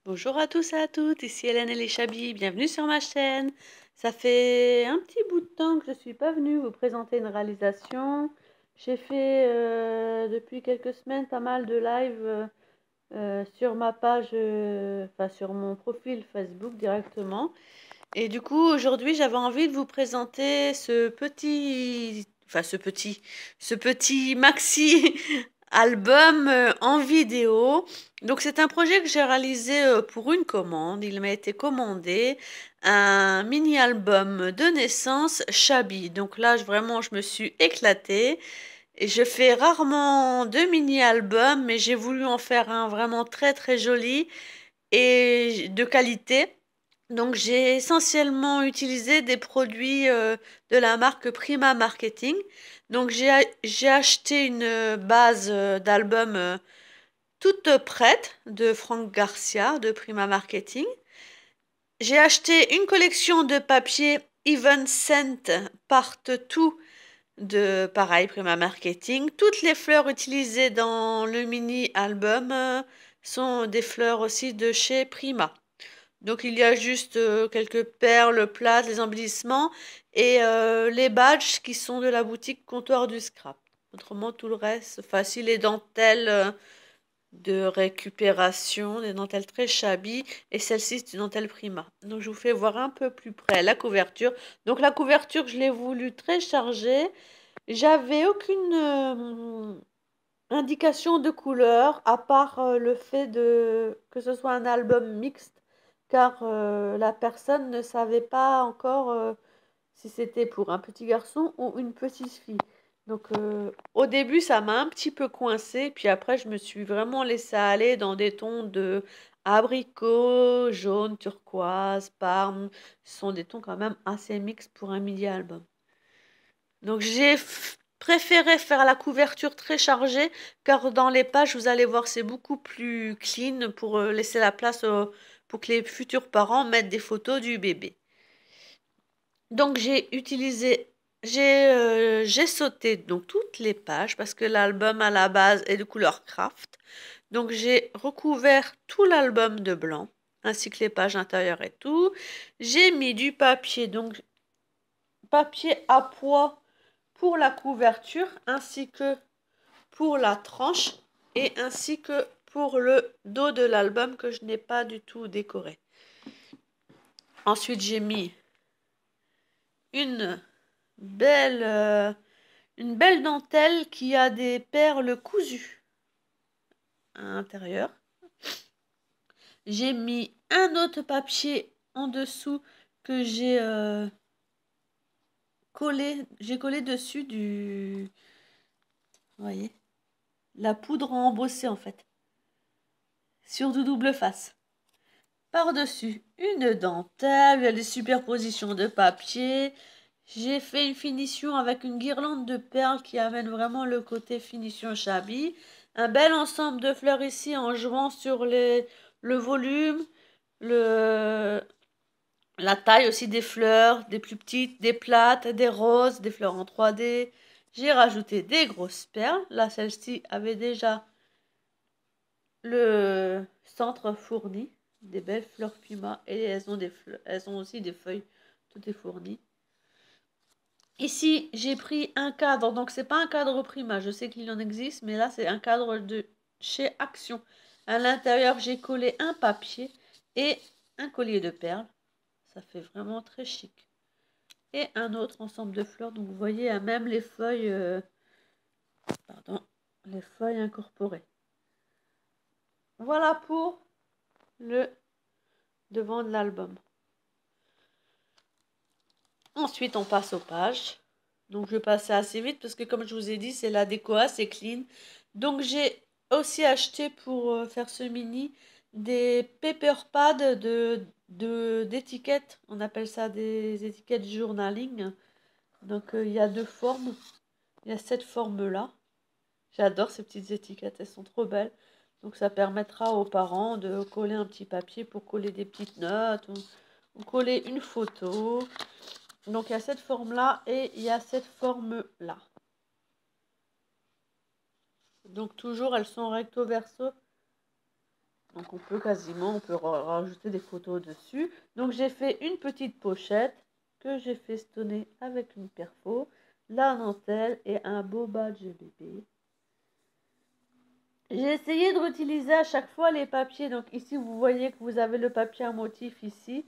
Bonjour à tous et à toutes, ici Hélène et les Chabis, bienvenue sur ma chaîne. Ça fait un petit bout de temps que je ne suis pas venue vous présenter une réalisation. J'ai fait depuis quelques semaines pas mal de live sur ma page, enfin sur mon profil Facebook directement. Et du coup, aujourd'hui, j'avais envie de vous présenter ce petit maxi album en vidéo. Donc, c'est un projet que j'ai réalisé pour une commande. Il m'a été commandé un mini-album de naissance Chabi. Donc là, vraiment, je me suis éclatée. Et je fais rarement de mini-albums, mais j'ai voulu en faire un vraiment très très joli et de qualité. Donc, j'ai essentiellement utilisé des produits de la marque Prima Marketing. Donc, j'ai acheté une base d'album toute prête de Franck Garcia de Prima Marketing. J'ai acheté une collection de papier Even Scent Part 2 de pareil Prima Marketing. Toutes les fleurs utilisées dans le mini-album sont des fleurs aussi de chez Prima. Donc il y a juste quelques perles plates, les embellissements et les badges qui sont de la boutique Comptoir du Scrap. Autrement, tout le reste, facile, les dentelles de récupération, des dentelles très shabby et celle-ci c'est une dentelle Prima. Donc je vous fais voir un peu plus près la couverture. Donc la couverture, je l'ai voulu très chargée. J'avais aucune indication de couleur, à part le fait que ce soit un album mixte, car la personne ne savait pas encore si c'était pour un petit garçon ou une petite fille. Donc au début, ça m'a un petit peu coincé, puis après, je me suis vraiment laissée aller dans des tons de abricot, jaune, turquoise, parme. Ce sont des tons quand même assez mixtes pour un midi-album. Donc j'ai préféré faire la couverture très chargée car dans les pages, vous allez voir, c'est beaucoup plus clean pour laisser la place pour que les futurs parents mettent des photos du bébé. Donc j'ai sauté donc toutes les pages parce que l'album à la base est de couleur craft. Donc j'ai recouvert tout l'album de blanc ainsi que les pages intérieures et tout. J'ai mis du papier, donc papier à pois pour la couverture ainsi que pour la tranche et ainsi que pour le dos de l'album que je n'ai pas du tout décoré. Ensuite, j'ai mis une belle, euh, une belle dentelle qui a des perles cousues à l'intérieur. J'ai mis un autre papier en dessous que j'ai collé dessus vous voyez, la poudre embossée en fait, sur de double face. Par-dessus, une dentelle, il y a des superpositions de papier. J'ai fait une finition avec une guirlande de perles qui amène vraiment le côté finition shabby. Un bel ensemble de fleurs ici en jouant sur le volume, le, la taille aussi des fleurs, des plus petites, des plates, des roses, des fleurs en 3D. J'ai rajouté des grosses perles. Là, celle-ci avait déjà le centre fourni, des belles fleurs puma et elles ont aussi des feuilles, tout est fourni. Ici, j'ai pris un cadre, donc c'est pas un cadre Prima, je sais qu'il en existe, mais là c'est un cadre de chez Action. À l'intérieur, j'ai collé un papier et un collier de perles. Ça fait vraiment très chic. Et un autre ensemble de fleurs, donc vous voyez, même les feuilles, les feuilles incorporées. Voilà pour le devant de l'album. Ensuite, on passe aux pages. Donc, je vais passer assez vite parce que, comme je vous ai dit, c'est la déco assez clean. Donc, j'ai aussi acheté pour faire ce mini des paper pads d'étiquettes. On appelle ça des étiquettes journaling. Donc, il y a deux formes. Il y a cette forme-là. J'adore ces petites étiquettes, elles sont trop belles. Donc, ça permettra aux parents de coller un petit papier pour coller des petites notes ou coller une photo. Donc, il y a cette forme-là et il y a cette forme-là. Donc, toujours, elles sont recto verso. Donc on peut rajouter des photos dessus. Donc j'ai fait une petite pochette que j'ai festonnée avec une perfo, la dentelle et un beau badge bébé. J'ai essayé de réutiliser à chaque fois les papiers. Donc ici vous voyez que vous avez le papier à motif ici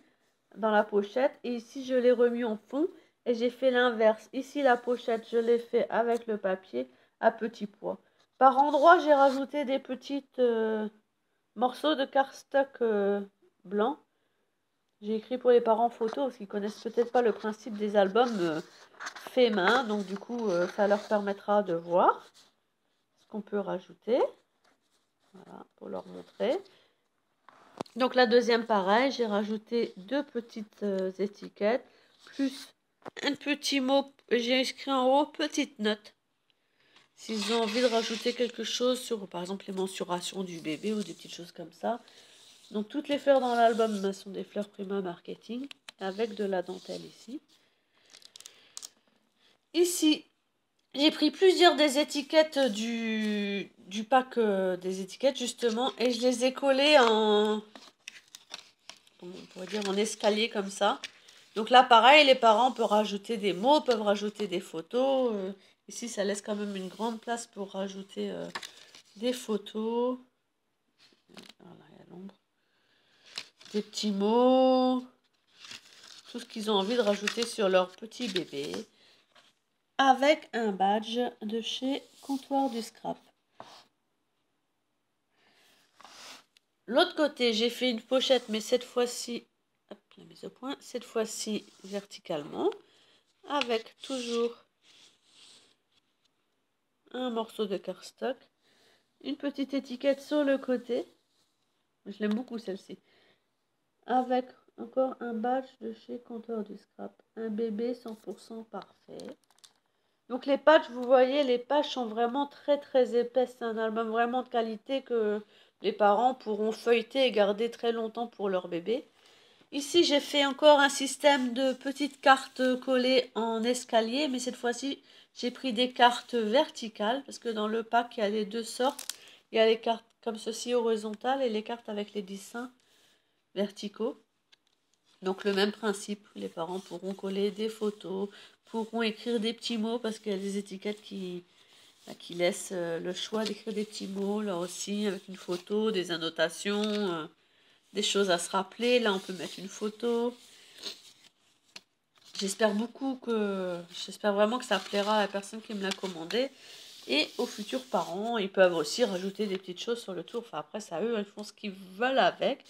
dans la pochette. Et ici je l'ai remis en fond et j'ai fait l'inverse. Ici la pochette je l'ai fait avec le papier à petits pois. Par endroit j'ai rajouté des petites morceaux de cardstock blanc. J'ai écrit pour les parents photo parce qu'ils connaissent peut-être pas le principe des albums faits main. Donc du coup ça leur permettra de voir ce qu'on peut rajouter. Voilà, pour leur montrer. Donc la deuxième, pareil, j'ai rajouté deux petites étiquettes, plus un petit mot, j'ai écrit en haut, petite note. S'ils ont envie de rajouter quelque chose sur, par exemple, les mensurations du bébé ou des petites choses comme ça. Donc toutes les fleurs dans l'album sont des fleurs Prima Marketing, avec de la dentelle ici. Ici, j'ai pris plusieurs des étiquettes du pack des étiquettes, justement, et je les ai collées en, on pourrait dire, en escalier comme ça. Donc là, pareil, les parents peuvent rajouter des mots, peuvent rajouter des photos. Ici, ça laisse quand même une grande place pour rajouter des photos. Voilà, il y a l'ombre. Des petits mots. Tout ce qu'ils ont envie de rajouter sur leur petit bébé. Avec un badge de chez Comptoir du Scrap. L'autre côté, j'ai fait une pochette, mais cette fois-ci, hop, la mise au point, cette fois-ci verticalement, avec toujours un morceau de cardstock, une petite étiquette sur le côté, je l'aime beaucoup celle-ci, avec encore un badge de chez Comptoir du Scrap, un bébé 100% parfait. Donc les patchs, vous voyez, les pages sont vraiment très très épaisses, c'est un album vraiment de qualité que les parents pourront feuilleter et garder très longtemps pour leur bébé. Ici, j'ai fait encore un système de petites cartes collées en escalier, mais cette fois-ci, j'ai pris des cartes verticales, parce que dans le pack, il y a les deux sortes. Il y a les cartes comme ceci horizontales et les cartes avec les dessins verticaux. Donc le même principe, les parents pourront coller des photos, pourront écrire des petits mots, parce qu'il y a des étiquettes qui laissent le choix d'écrire des petits mots, là aussi, avec une photo, des annotations, des choses à se rappeler. Là, on peut mettre une photo. J'espère vraiment que ça plaira à la personne qui me l'a commandé et aux futurs parents. Ils peuvent aussi rajouter des petites choses sur le tour. Enfin, après, ça, eux, ils font ce qu'ils veulent avec.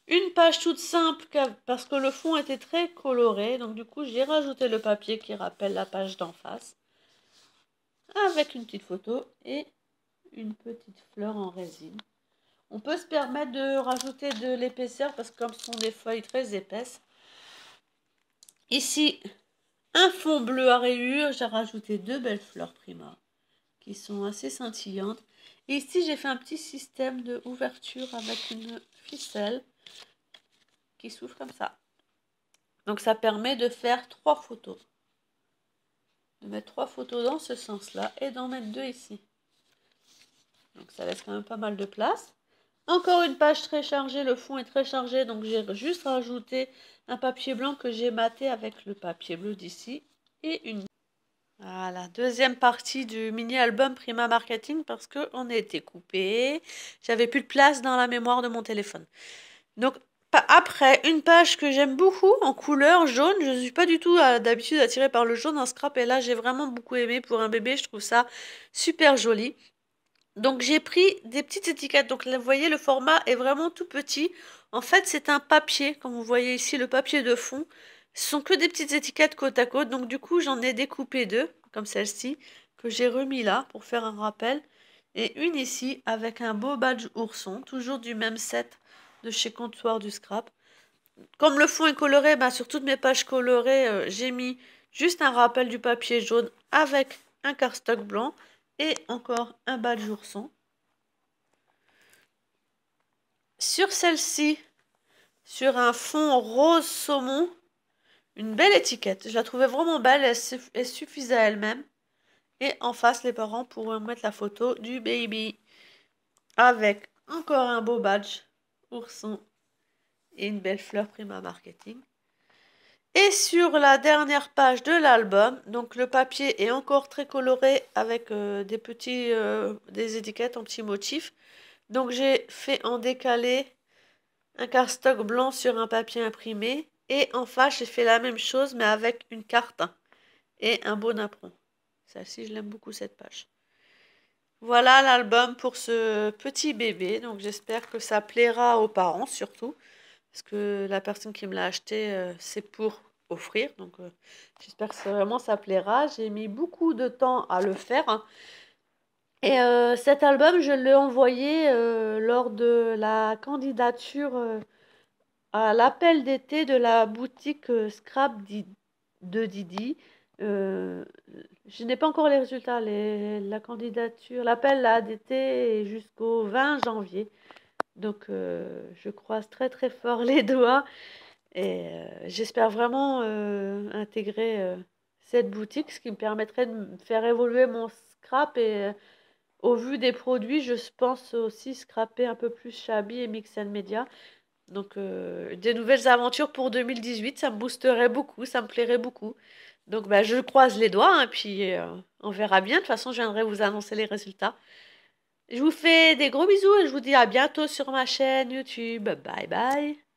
Une page toute simple parce que le fond était très coloré. Donc, du coup, j'ai rajouté le papier qui rappelle la page d'en face avec une petite photo et une petite fleur en résine. On peut se permettre de rajouter de l'épaisseur parce que comme ce sont des feuilles très épaisses. Ici, un fond bleu à rayures, j'ai rajouté deux belles fleurs Prima qui sont assez scintillantes. Et ici, j'ai fait un petit système de ouverture avec une ficelle qui s'ouvre comme ça. Donc ça permet de faire 3 photos. De mettre 3 photos dans ce sens-là et d'en mettre 2 ici. Donc ça laisse quand même pas mal de place. Encore une page très chargée, le fond est très chargé, donc j'ai juste rajouté un papier blanc que j'ai maté avec le papier bleu d'ici et une... Voilà, deuxième partie du mini-album Prima Marketing parce qu'on a été coupé. J'avais plus de place dans la mémoire de mon téléphone. Donc, après, une page que j'aime beaucoup en couleur jaune. Je ne suis pas du tout d'habitude attirée par le jaune en scrap. Et là, j'ai vraiment beaucoup aimé pour un bébé. Je trouve ça super joli. Donc, j'ai pris des petites étiquettes. Donc, là, vous voyez, le format est vraiment tout petit. En fait, c'est un papier. Comme vous voyez ici, le papier de fond. Ce sont que des petites étiquettes côte à côte. Donc, du coup, j'en ai découpé deux, comme celle-ci, que j'ai remis là pour faire un rappel. Et une ici avec un beau badge ourson, toujours du même set de chez Comptoir du Scrap. Comme le fond est coloré, sur toutes mes pages colorées, j'ai mis juste un rappel du papier jaune avec un cardstock blanc et encore un badge ourson. Sur celle-ci, sur un fond rose saumon, une belle étiquette. Je la trouvais vraiment belle, elle suffisait à elle-même. Et en face, les parents pourront mettre la photo du baby avec encore un beau badge ourson et une belle fleur Prima Marketing. Et sur la dernière page de l'album, donc le papier est encore très coloré avec des étiquettes en petits motifs. Donc j'ai fait en décalé un cardstock blanc sur un papier imprimé. Et en face, j'ai fait la même chose, mais avec une carte et un beau napperon. Celle-ci, je l'aime beaucoup, cette page. Voilà l'album pour ce petit bébé. Donc j'espère que ça plaira aux parents surtout. Parce que la personne qui me l'a acheté, c'est pour offrir. Donc j'espère que vraiment ça plaira. J'ai mis beaucoup de temps à le faire, hein. Et cet album, je l'ai envoyé lors de la candidature à l'appel d'été de la boutique de Didi. Euh, je n'ai pas encore les résultats. La candidature, l'appel d'été est jusqu'au 20 janvier. Donc je croise très très fort les doigts et j'espère vraiment intégrer cette boutique, ce qui me permettrait de faire évoluer mon scrap et au vu des produits, je pense aussi scraper un peu plus Shabby et Mix Media. Donc, des nouvelles aventures pour 2018, ça me boosterait beaucoup, ça me plairait beaucoup. Donc, bah, je croise les doigts, hein, puis on verra bien. De toute façon, je viendrai vous annoncer les résultats. Je vous fais des gros bisous et je vous dis à bientôt sur ma chaîne YouTube. Bye bye.